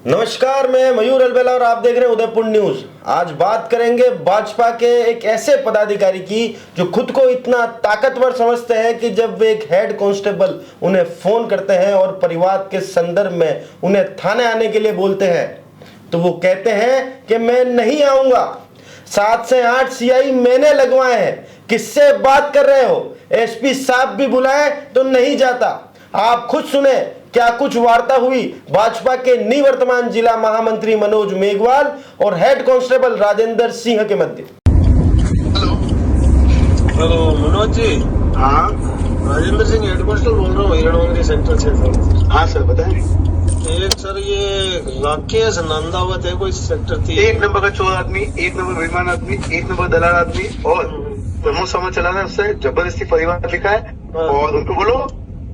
नमस्कार, मैं मयूर अलबेला और आप देख रहे हैं उदयपुर न्यूज। आज बात करेंगे भाजपा के एक ऐसे पदाधिकारी की जो खुद को इतना ताकतवर समझते हैं कि जब एक हेड कांस्टेबल उन्हें फोन करते हैं और परिवार के संदर्भ में उन्हें थाने आने के लिए बोलते हैं तो वो कहते हैं कि मैं नहीं आऊंगा। 7 से 8 सीआई मैंने लगवाए हैं, किससे बात कर रहे हो? एसपी साहब भी बुलाए तो नहीं जाता। आप खुद सुने क्या कुछ वार्ता हुई भाजपा के निवर्तमान जिला महामंत्री मनोज मेघवाल और हेड कांस्टेबल राजेंद्र सिंह के मध्य। हेलो मनोज जी। हाँ राजेंद्र सिंह हेड कांस्टेबल बोल रहा हूँ हिरणवंगरी सेंटर से सर। हाँ सर बताएं। एक सर ये राकेश नंदावत है कोई सेक्टर थी। 1 नंबर का चोर आदमी, 1 नंबर बेईमान आदमी, 1 नंबर दलाल आदमी और प्रमोद समाज चला रहा है, उससे जबरदस्ती परिवार लिखा है और उनको बोलो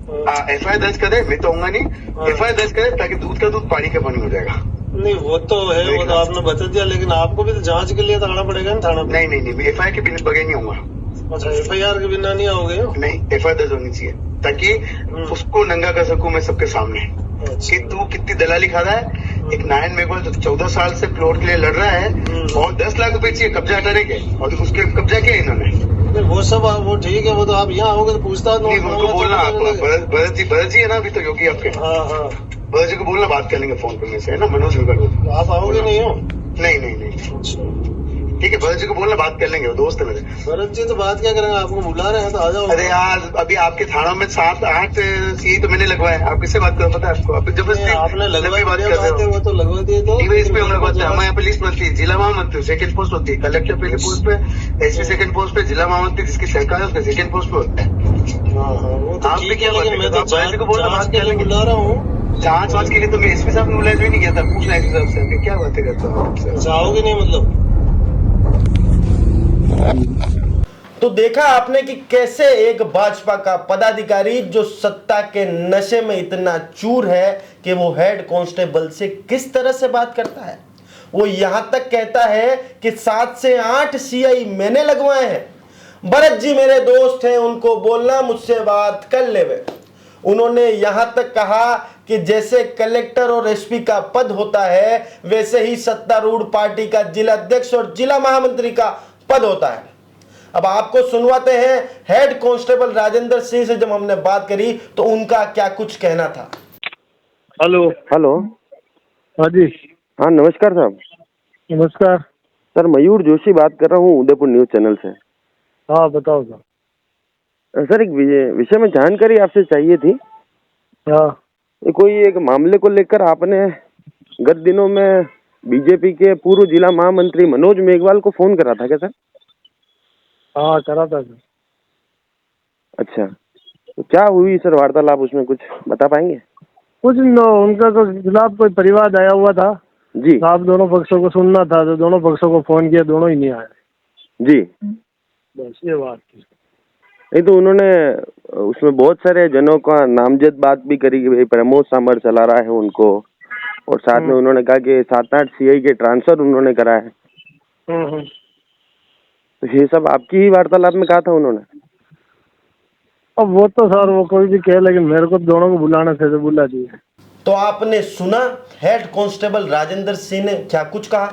एफआईआर दर्ज करे। मैं तो आऊंगा नहीं, एफआईआर दर्ज करे ताकि दूध का दूध पानी का पानी हो जाएगा। नहीं वो तो है, वो तो आपने बता दिया, लेकिन आपको भी तो जांच के लिए तो आना पड़ेगा ना थाना पे। नहीं, मैं एफआईआर के बिना बगैर नहीं आऊंगा। अच्छा एफआईआर के बिना नहीं आओगे? नहीं, एफआईआर दर्ज होनी चाहिए ताकि उसको नंगा कर सकूं मैं सबके सामने कि तू कितनी दलाली खा रहा है। एक नारायण मेघवाल जो 14 साल से प्लॉट के लिए लड़ रहा है और 10 लाख रुपए चाहिए कब्जा हटाने के, और उसके कब्जा किया इन्होंने। वो सब वो ठीक है, वो तो आप यहाँ आओगे तो पूछताछ उनको बोलना आप भरत जी है ना अभी तो योगी आपके। हाँ भरत जी को बोलना, बात कर लेंगे फोन पे में से, है ना मनोज मेघवाल को। आप आओगे नहीं हो? नहीं अच्छा ठीक है, भरत जी को बोलना, बात कर लेंगे, वो दोस्त है मेरे। भरत जी तो बात क्या करेंगे, आपको बुला रहे हैं तो आ जाओ। अरे यार अभी आपके थाना में 7-8 सीआई तो मैंने लगवाए, आप किससे बात करो पता है आपको? अब जबरदस्ती आपने लगवा बात दिया, कर रहे हो। वो तो लगवा दिए तो इस पे हमारे बात है। हमारे यहाँ पे लिस्ट बनती है, जिला महामंत्री सेकंड पोस्ट होती है, कलेक्टर पहले पोस्ट पे, एसपी सेकंड पोस्ट पे, जिला महामंत्री जिसकी सरकार है उसका सेकंड पोस्ट पे होता है। वो तो आप भी ठीक क्या है, लेकिन मैं तो भरत को बोलना, बात के कर लिए लेंगे। बुला रहा हूँ। जांच के लिए तो मैं एसपी साहब ने बुलाया भी नहीं किया था, पूछना एसपी साहब से क्या बातें करता हूँ। आओगे नहीं मतलब? तो देखा आपने कि कैसे एक भाजपा का पदाधिकारी जो सत्ता के नशे में इतना चूर है कि वो हेड कांस्टेबल से किस तरह से बात करता है। वो यहां तक कहता है कि 7 से 8 सीआई मैंने लगवाए हैं। भरत जी मेरे दोस्त हैं, उनको बोलना मुझसे बात कर लेवे। उन्होंने यहां तक कहा कि जैसे कलेक्टर और एसपी का पद होता है वैसे ही सत्तारूढ़ पार्टी का जिला अध्यक्ष और जिला महामंत्री का पद होता है। अब आपको सुनवाते हैं हेड कांस्टेबल राजेंद्र सिंह से जब हमने बात करी तो उनका क्या कुछ कहना था। हेलो। हाँ जी। हाँ नमस्कार साहब। नमस्कार सर मयूर जोशी बात कर रहा हूँ उदयपुर न्यूज चैनल से। हाँ बताओ सर। सर एक विषय में जानकारी आपसे चाहिए थी। हाँ कोई एक मामले को लेकर आपने गत दिनों में बीजेपी के पूर्व जिला महामंत्री मनोज मेघवाल को फोन करा था क्या सर? हाँ करा था सर। अच्छा, तो क्या हुई सर वार्तालाप, उसमें कुछ बता पाएंगे? कुछ न, उनका तो खिलाफ कोई परिवाद आया हुआ था जी। आप दोनों पक्षों को सुनना था तो दोनों पक्षों को फोन किया, दोनों ही नहीं आए। जी बस ये बात थी। नहीं तो उन्होंने उसमें बहुत सारे जनों का नामजद बात भी करी कि भाई प्रमोद सामर चला रहा है उनको, और साथ में उन्होंने कहा कि 7-8 सीआई के ट्रांसफर उन्होंने करा है। तो ये सब आपकी ही वार्तालाप में कहा था उन्होंने? अब वो तो सर वो कोई भी कहे, लेकिन मेरे को दोनों को बुलाना थे तो बुला दिए। तो आपने सुना हेड कांस्टेबल राजेंद्र सिंह ने क्या कुछ कहा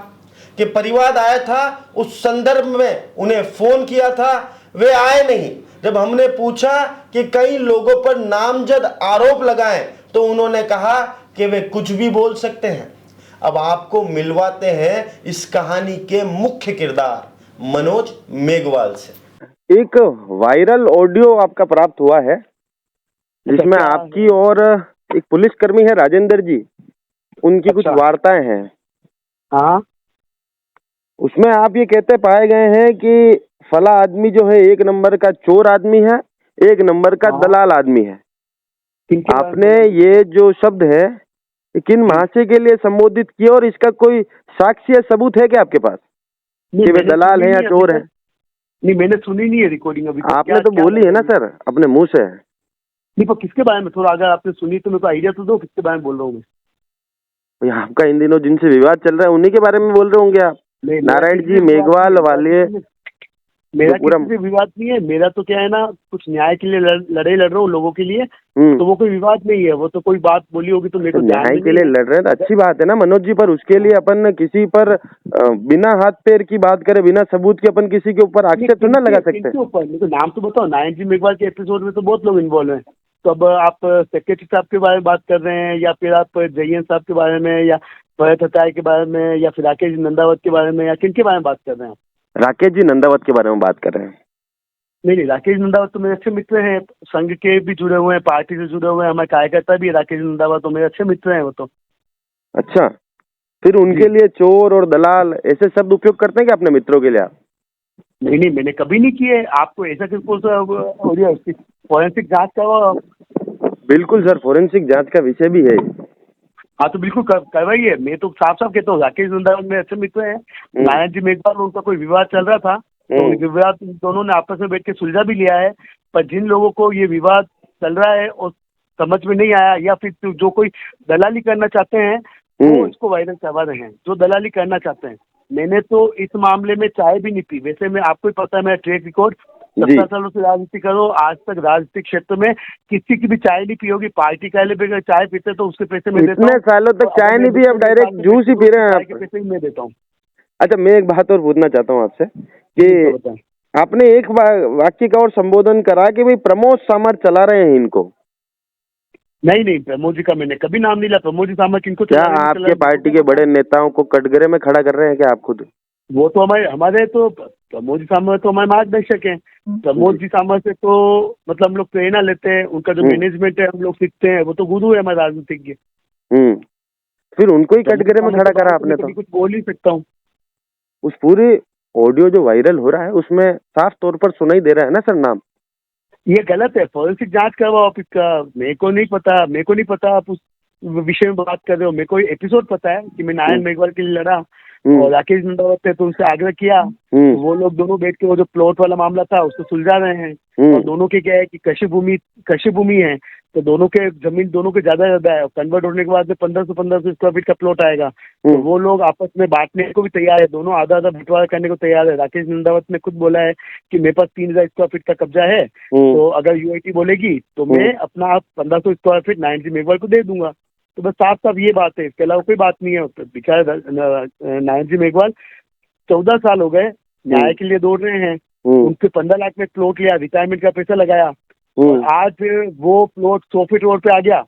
कि परिवाद आया था, उस संदर्भ में उन्हें फोन किया था, वे आए नहीं। जब हमने पूछा कि कई लोगों पर नामजद आरोप लगाएं तो उन्होंने कहा कि वे कुछ भी बोल सकते हैं। अब आपको मिलवाते हैं इस कहानी के मुख्य किरदार मनोज मेघवाल से। एक वायरल ऑडियो आपका प्राप्त हुआ है जिसमें आपकी और एक पुलिसकर्मी है राजेंद्र जी, उनकी कुछ वार्ताएं हैं। हाँ उसमें आप ये कहते पाए गए हैं कि फला आदमी जो है 1 नंबर का चोर आदमी है, 1 नंबर का दलाल आदमी है। आपने ये जो शब्द है किन महाशय के लिए संबोधित किया और इसका कोई साक्ष्य सबूत है क्या आपके पास कि वे दलाल है या चोर है? नहीं मैंने सुनी नहीं है रिकॉर्डिंग अभी। आपने तो बोली है ना सर अपने मुंह से। नहीं पर किसके बारे में, थोड़ा अगर आपने सुनी तो मेरे को आइडिया तो दो किसके बारे में बोल रहा हूँ मैं। आपका इन दिनों जिनसे विवाद चल रहा है उन्हीं के बारे में बोल रहे होंगे आप। नारायण जी मेघवाल वाले मेरा पूरा किसी से विवाद नहीं है। मेरा तो क्या है ना, कुछ न्याय के लिए लड़ रहा हूँ लोगों के लिए, तो वो कोई विवाद नहीं है। वो तो कोई बात बोली होगी तो मेरे को ध्यान न्याय में के नहीं लिए है। लड़ रहे हैं तो अच्छी बात है ना मनोज जी, पर उसके लिए अपन किसी पर बिना हाथ पैर की बात करे, बिना सबूत के अपन किसी के ऊपर आक्षेप तो ना लगा सकते। किनके ऊपर, मेरे को नाम तो बताओ। नारायण जी मेघवाल के एपिसोड में तो बहुत लोग इन्वॉल्व हैं। तो अब आप सेक्रेटरी साहब के बारे में बात कर रहे हैं, या फिर आप जयन साहब के बारे में, या भरत हटाई के बारे में, या फिर राकेश नंदावत के बारे में, या किन के बारे में बात कर रहे हैं आप? राकेश जी नंदावत के बारे में बात कर रहे हैं। नहीं, राकेश नंदावत तो मेरे अच्छे मित्र हैं, संघ के भी जुड़े हुए हैं, पार्टी से जुड़े हुए हैं, हमारे कार्यकर्ता भी है। राकेश नंदावत तो मेरे अच्छे मित्र हैं वो तो। अच्छा, फिर उनके लिए चोर और दलाल ऐसे शब्द उपयोग करते हैं क्या अपने मित्रों के लिए आप? नहीं, मैंने कभी नहीं किए। आपको ऐसा किसको फॉरेंसिक जांच का? बिल्कुल सर, फोरेंसिक जांच का विषय भी है। हाँ तो बिल्कुल करवाइए। मैं तो साफ साफ कहता हूँ, राकेश नंदावत मेरे अच्छे मित्र हैं। नारायण जी मेघवाल, उनका कोई विवाद चल रहा था, तो उनके विवाद दोनों ने आपस में बैठ के सुलझा भी लिया है। पर जिन लोगों को ये विवाद चल रहा है और समझ में नहीं आया, या फिर जो कोई दलाली करना चाहते हैं, वो इसको वायरल करवा रहे हैं, जो दलाली करना चाहते हैं। मैंने तो इस मामले में चाय भी नहीं पी। वैसे मैं, आपको ही पता है मेरा ट्रैक रिकॉर्ड, 17 सालों से राजनीति करो, आज तक राजनीतिक क्षेत्र में किसी की भी चाय नहीं पी होगी। पार्टी का ले चाय पीते तो उसके पैसे मैं देता हूँ। इतने सालों तक चाय नहीं पी, अब डायरेक्ट जूस ही पी रहे हैं चाय के आप। पैसे भी मैं देता हूँ। अच्छा, मैं एक बात और पूछना चाहता हूँ आपसे कि आपने एक वाक्य का और संबोधन करा कि भाई प्रमोद सामंत चला रहे हैं इनको। नहीं, प्रमोद जी का मैंने कभी नाम नहीं लिया। प्रमोद जी सामंत किनको क्या आपके पार्टी के बड़े नेताओं को कटघरे में खड़ा कर रहे हैं क्या आप खुद? वो तो हमारे तो प्रमोद जी सामंत तो हमारे मार्गदर्शक हैं। प्रमोद जी सामंत से तो मतलब हम लोग प्रेरणा लेते हैं। उनका जो मैनेजमेंट है हम लोग सीखते हैं। वो तो गुरु है हमारे राजनीतिज्ञ। फिर उनको ही कटघरे में खड़ा करा आपने तो। कुछ बोल ही सकता हूँ। उस पूरे ऑडियो जो वायरल हो रहा है उसमें साफ तौर पर सुनाई दे रहा है ना सर नाम। ये गलत है। फॉरेंसिक जांच करवाओ आप इसका। मेरे को नहीं पता आप उस विषय में बात कर रहे हो। मेरे को एपिसोड पता है कि मैं नारायण मेघवाल के लिए लड़ा और राकेश नंदावत थे, तो उनसे आग्रह किया। तो वो लोग दोनों बैठ के वो जो प्लॉट वाला मामला था उसको सुलझा रहे हैं। और दोनों के क्या है कि कृषि भूमि है, तो दोनों के जमीन दोनों के ज्यादा है। कन्वर्ट होने के बाद में 1500 स्क्वायर फीट का प्लॉट आएगा, तो वो लोग आपस में बांटने को भी तैयार है। दोनों आधा आधा बंटवारा करने को तैयार है। राकेश नंदावत ने खुद बोला है कि मेरे पास 3000 स्क्वायर फीट का कब्जा है, तो अगर यूआईटी बोलेगी तो मैं अपना 1500 स्क्वायर फीट नारायण जी मेघवाल को दे दूंगा। तो बस साफ साफ ये बात है, इसके अलावा कोई बात नहीं है। बेचारे नारायण जी मेघवाल 14 साल हो गए न्याय के लिए दौड़ रहे हैं। उनके 15 लाख में प्लॉट लिया, रिटायरमेंट का पैसा लगाया, और आज वो प्लॉट 100 फीट रोड पे आ गया,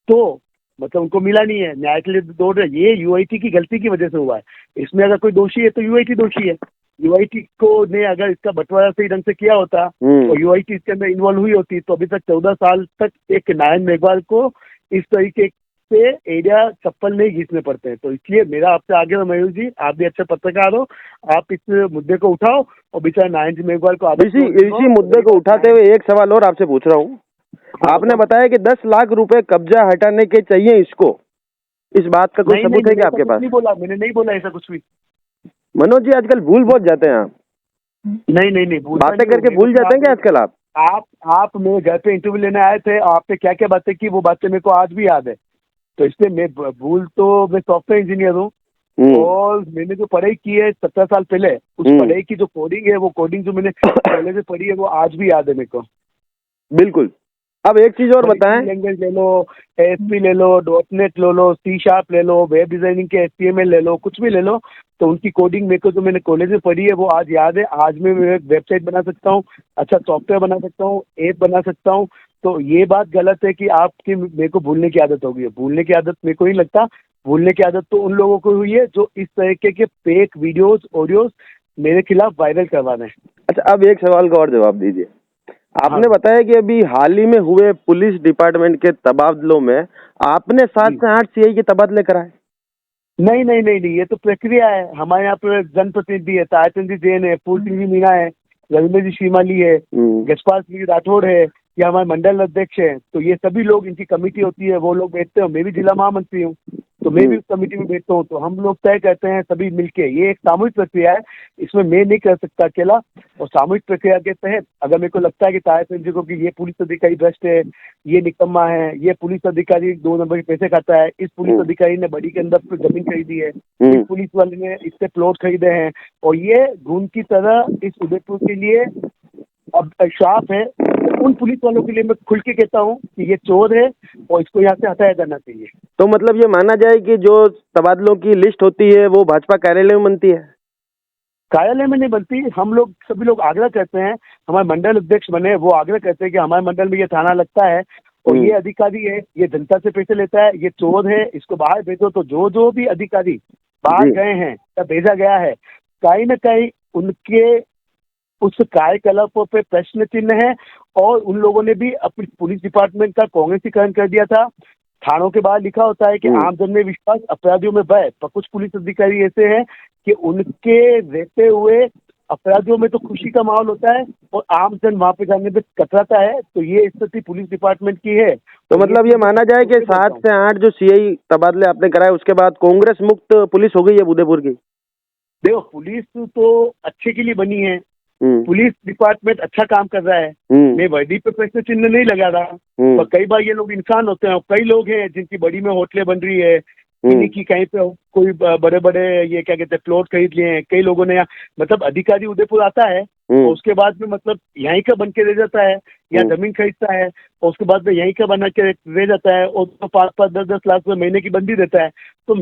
तो मतलब उनको मिला नहीं है। न्याय के लिए दौड़ रहे। ये यूआईटी की गलती की वजह से हुआ है। इसमें अगर कोई दोषी है तो यूआईटी दोषी है। यूआईटी को ने अगर इसका बंटवारा सही ढंग से किया होता और यूआईटी इसके अंदर इन्वॉल्व हुई होती, तो अभी तक 14 साल तक एक नारायण मेघवाल को इस तरीके से एरिया चप्पल नहीं घिसने पड़ते हैं। तो इसलिए मेरा आपसे आगे मयूर जी, आप भी अच्छे पत्रकार हो, आप इस मुद्दे को उठाओ और बेचारे नारायण जी मेघवाल को इसी मुद्दे को उठाते हुए एक सवाल और आपसे पूछ रहा हूँ। आपने बताया कि 10 लाख रुपए कब्जा हटाने के चाहिए इसको, इस बात का कोई सबूत है क्या आपके पास? मैंने नहीं बोला ऐसा कुछ भी। मनोज जी आजकल भूल बहुत जाते हैं आप। नहीं, बातें करके भूल जाते हैं क्या आजकल आप? आप मेरे घर पे इंटरव्यू लेने आए थे, आपने क्या क्या बातें की, वो बातें मेरे को आज भी याद है। तो इसलिए मैं मैं सॉफ्टवेयर इंजीनियर हूँ, और मैंने जो पढ़ाई की है 17 साल पहले, उस पढ़ाई की जो कोडिंग है, वो कोडिंग जो मैंने पहले से पढ़ी है, वो आज भी याद है मेरे को। बिल्कुल। अब एक चीज और बताएं। लैंग्वेज ले लो, ASP ले लो, .NET ले लो, C# ले लो, वेब डिजाइनिंग के HTML ले लो, कुछ भी ले लो, तो उनकी कोडिंग मेरे को जो मैंने कॉलेज में पढ़ी है वो आज याद है। आज मैं वेबसाइट बना सकता हूँ, अच्छा सॉफ्टवेयर बना सकता हूँ, ऐप बना सकता हूँ। तो ये बात गलत है कि आपकी मेरे को भूलने की आदत होगी। भूलने की आदत मेरे को नहीं लगता। भूलने की आदत तो उन लोगों को हुई है जो इस तरीके के फेक वीडियोस ऑडियोज मेरे खिलाफ वायरल करवा रहे हैं। अच्छा, अब एक सवाल का और जवाब दीजिए। आपने बताया कि अभी हाल ही में हुए पुलिस डिपार्टमेंट के तबादलों में आपने 7 से 8 CI के तबादले कराए। नहीं, ये तो प्रक्रिया है। हमारे यहाँ पे जनप्रतिनिधि है, तायचंद जी जैन है, पूर्ण सिंह जी मीणा है, रविंद्र जी श्रीमाली है, यशपाल सिंह राठौड़ है, ये हमारे मंडल अध्यक्ष हैं, तो ये सभी लोग, इनकी कमेटी होती है, वो लोग बैठते हैं। मैं भी जिला महामंत्री हूँ, तो मैं भी उस कमेटी में बैठता हूँ। तो हम लोग तय करते हैं सभी मिलके। ये एक सामूहिक प्रक्रिया है, इसमें मैं नहीं कर सकता अकेला। और सामूहिक प्रक्रिया के तहत अगर मेरे को लगता है कि ताया सिंह जी को कि ये पुलिस अधिकारी भ्रष्ट है, ये निकम्मा है, ये पुलिस अधिकारी 2 नंबर के पैसे खाता है, इस पुलिस अधिकारी ने बड़ी के अंदर जमीन खरीदी है, इस पुलिस वाले ने इससे प्लॉट खरीदे हैं, और ये घून की तरह इस उदयपुर के लिए अब श्राप है, तो उन पुलिस वालों के लिए मैं खुल के कहता हूँ कि ये चोर है और इसको यहाँ से हटाया जाना चाहिए। तो मतलब ये माना जाए कि जो तबादलों की लिस्ट होती है वो भाजपा कार्यालय में बनती है? कार्यालय में नहीं बनती। हम लोग सभी लोग आग्रह करते हैं, हमारे मंडल अध्यक्ष बने, वो आग्रह करते हैं कि हमारे मंडल में ये थाना लगता है और ये अधिकारी है, ये जनता से पैसे लेता है, ये चोर है, इसको बाहर भेजो। तो जो भी अधिकारी बाहर गए हैं या भेजा गया है, कहीं न कहीं उनके उस कार्यकलापों पे प्रश्न चिन्ह है। और उन लोगों ने भी अपनी पुलिस डिपार्टमेंट का कांग्रेसीकरण कर दिया था। थानों के बाहर लिखा होता है कि आमजन में विश्वास, अपराधियों में भय। पर कुछ पुलिस अधिकारी ऐसे हैं कि उनके रहते हुए अपराधियों में तो खुशी का माहौल होता है और आमजन वहां पे जाने में कतराता है। तो ये स्थिति पुलिस डिपार्टमेंट की है। तो मतलब ये माना जाए कि 7 से 8 जो सीआई तबादले आपने कराए, उसके बाद कांग्रेस मुक्त पुलिस हो गई है उदयपुर की? देखो, पुलिस तो अच्छे के लिए बनी है, पुलिस डिपार्टमेंट अच्छा काम कर रहा है। मैं वर्दी पे प्रश्न चिन्ह नहीं लगा रहा, पर कई बार ये लोग इंसान होते हैं। कई लोग हैं जिनकी बड़ी में होटलें बन रही है, किन्हीं की कहीं पे कोई बड़े बड़े ये क्या कहते हैं प्लॉट खरीद लिए हैं। कई लोगों ने यहाँ, मतलब अधिकारी उदयपुर आता है और उसके बाद में मतलब यहीं का बन के रह जाता है, या जमीन खरीदता है और उसके बाद में यहीं का बना के रह जाता है और तो 5-5, 10-10 लाख रुपए महीने की बंदी देता है। तो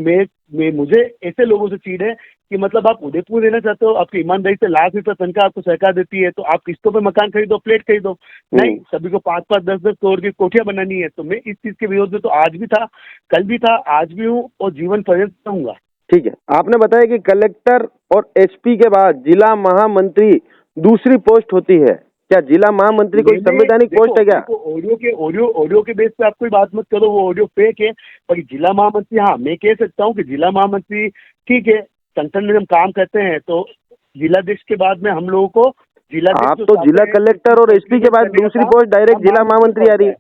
मुझे ऐसे लोगों से चीड़ है कि मतलब आप उदयपुर रहना चाहते हो, आपकी ईमानदारी से लाख रुपए तनख्वाह आपको सरकार देती है, तो आप किस्तों पे मकान खरीदो, फ्लैट खरीदो। नहीं, सभी को 5-5, 10-10 करोड़ की कोठियां बनानी है। तो मैं इस चीज के विरोध में तो आज भी था, कल भी था, आज भी हूँ और जीवन पर्यंत रहूंगा। ठीक है, आपने बताया कि कलेक्टर और एसपी के बाद जिला महामंत्री दूसरी पोस्ट होती है। क्या जिला महामंत्री कोई संवैधानिक पोस्ट है क्या? ऑडियो के बेस पे आप कोई बात मत करो, वो ऑडियो फेक है। पर जिला महामंत्री, हाँ मैं कह सकता हूँ कि जिला महामंत्री ठीक है, संगठन में हम काम करते हैं तो जिलाध्यक्ष के बाद में हम लोगों को जिलाध्यक्ष, आप तो जिला कलेक्टर और एसपी के बाद दूसरी पोस्ट डायरेक्ट जिला महामंत्री आ रही है।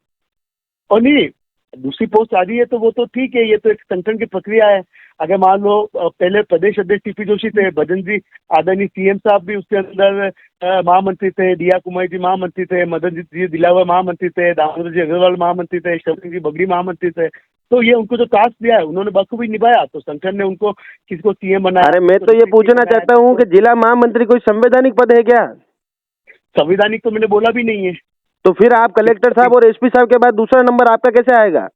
और नहीं, दूसरी पोस्ट आ रही है तो वो तो ठीक है, ये तो एक संगठन की प्रक्रिया है। अगर मान लो पहले प्रदेश अध्यक्ष टीपी जोशी थे, भजन जी आदरणीय सीएम साहब भी उसके अंदर महामंत्री थे, दिया कुमारी जी महामंत्री थे, मदन जी दिलावर महामंत्री थे, दामोदर जी अग्रवाल महामंत्री थे, शबरी जी बगड़ी महामंत्री थे। तो ये उनको जो टास्क दिया है उन्होंने बखूबी निभाया, तो संगठन ने उनको किसी को सीएम बनाया। अरे मैं तो ये पूछना चाहता हूँ कि जिला महामंत्री कोई संवैधानिक पद है क्या? संवैधानिक तो मैंने बोला भी नहीं है। तो फिर आप कलेक्टर साहब और एसपी साहब के बाद दूसरा नंबर आपका कैसे आएगा?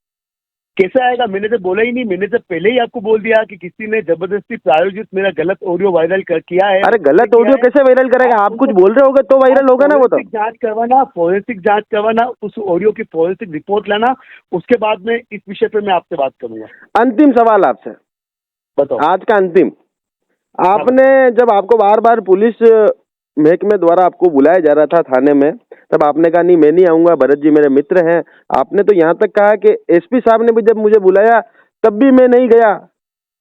कैसे आएगा? मैंने तो बोला ही नहीं। मैंने तो पहले ही आपको बोल दिया कि किसी ने जबरदस्ती प्रायोजित मेरा गलत ऑडियो वायरल किया है। अरे गलत ऑडियो कैसे वायरल करेगा? आप कुछ बोल रहे होगे तो वायरल होगा ना वो तो। फोरेंसिक जांच करवाना, उस ऑडियो की फोरेंसिक रिपोर्ट लाना, उसके बाद में इस विषय पे मैं आपसे बात करूंगा। अंतिम सवाल आपसे, बताओ। आज का अंतिम, आपने जब आपको बार बार पुलिस महकमे द्वारा आपको बुलाया जा रहा था थाने में, तब आपने कहा नहीं मैं नहीं आऊंगा, भरत जी मेरे मित्र हैं। आपने तो यहाँ तक कहा कि एसपी साहब ने भी जब मुझे बुलाया तब भी मैं नहीं गया।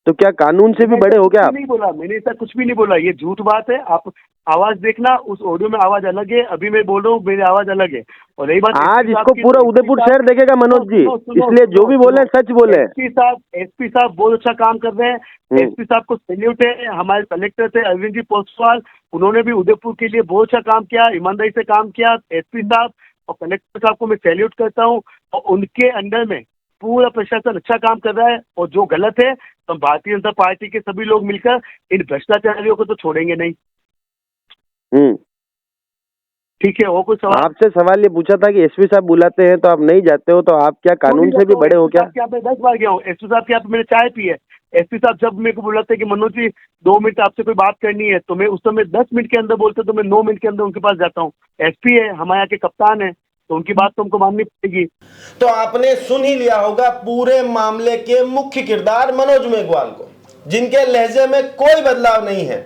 तो क्या कानून से भी बड़े हो क्या आप? नहीं बोला मैंने, ऐसा कुछ भी नहीं बोला, ये झूठ बात है। आप आवाज देखना, उस ऑडियो में आवाज अलग है, अभी मैं बोल रहा हूँ मेरी आवाज अलग है। और रही बात, आज इसको पूरा उदयपुर शहर देखेगा मनोज जी, इसलिए जो भी बोले सच बोले। एसपी साहब बहुत अच्छा काम कर रहे हैं। एसपी साहब को सैल्यूट है। हमारे कलेक्टर थे अरविंद जी पोस्टवाल, उन्होंने भी उदयपुर के लिए बहुत अच्छा काम किया, ईमानदारी से काम किया। एसपी साहब और कलेक्टर साहब को मैं सैल्यूट करता हूँ, और उनके अंडर में पूरा प्रशासन अच्छा काम कर रहा है। और जो गलत है तो भारतीय जनता पार्टी के सभी लोग मिलकर इन भ्रष्टाचारियों को तो छोड़ेंगे नहीं। ठीक है, वो कुछ सवाल? आपसे सवाल ये पूछा था कि एसपी साहब बुलाते हैं तो आप नहीं जाते हो, तो आप क्या कानून से भी बड़े हो क्या? क्या मैं 10 बार गया हूँ एसपी साहब के यहाँ पे, मैंने चाय पी है। एसपी साहब जब मेरे को बुलाते हैं कि मनोज जी 2 मिनट आपसे कोई बात करनी है, तो मैं उस समय 10 मिनट के अंदर बोलते तो मैं 9 मिनट के अंदर उनके पास जाता हूँ। एसपी है, हमारे यहाँ के कप्तान है, तो उनकी बात तो हमको माननी पड़ेगी। तो आपने सुन ही लिया होगा पूरे मामले के मुख्य किरदार मनोज मेघवाल को, जिनके लहजे में कोई बदलाव नहीं है।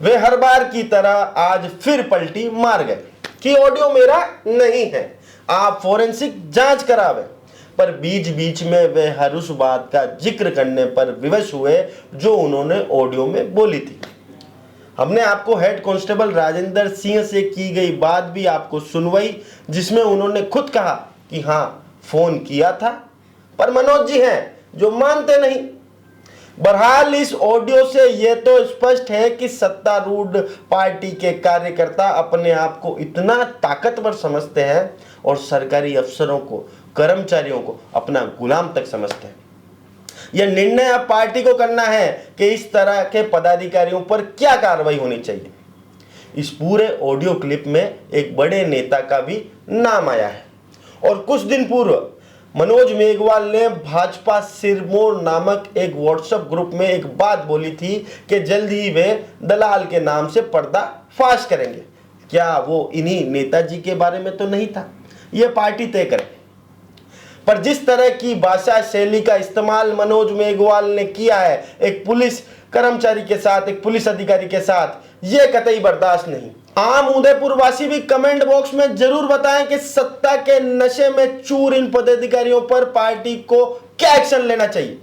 वे हर बार की तरह आज फिर पलटी मार गए कि ऑडियो मेरा नहीं है, आप फोरेंसिक जांच करावे। पर बीच बीच में वे हर उस बात का जिक्र करने पर विवश हुए जो उन्होंने ऑडियो में बोली थी। हमने आपको हेड कांस्टेबल राजेंद्र सिंह से की गई बात भी आपको सुनवाई, जिसमें उन्होंने खुद कहा कि हाँ फोन किया था, पर मनोज जी हैं जो मानते नहीं। बहरहाल इस ऑडियो से यह तो स्पष्ट है कि सत्तारूढ़ पार्टी के कार्यकर्ता अपने आप को इतना ताकतवर समझते हैं और सरकारी अफसरों को, कर्मचारियों को अपना गुलाम तक समझते हैं। यह निर्णय अब पार्टी को करना है कि इस तरह के पदाधिकारियों पर क्या कार्रवाई होनी चाहिए। इस पूरे ऑडियो क्लिप में एक बड़े नेता का भी नाम आया है और कुछ दिन पूर्व मनोज मेघवाल ने भाजपा सिरमौर नामक एक व्हाट्सएप ग्रुप में एक बात बोली थी कि जल्द ही वे दलाल के नाम से पर्दा फाश करेंगे। क्या वो इन्हीं नेताजी के बारे में तो नहीं था? यह पार्टी तय करे। पर जिस तरह की भाषा शैली का इस्तेमाल मनोज मेघवाल ने किया है एक पुलिस कर्मचारी के साथ, एक पुलिस अधिकारी के साथ, यह कतई बर्दाश्त नहीं। आम उदयपुर वासी भी कमेंट बॉक्स में जरूर बताएं कि सत्ता के नशे में चूर इन पदाधिकारियों पर पार्टी को क्या एक्शन लेना चाहिए।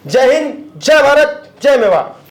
जय हिंद, जय भारत, जय मेवाड़।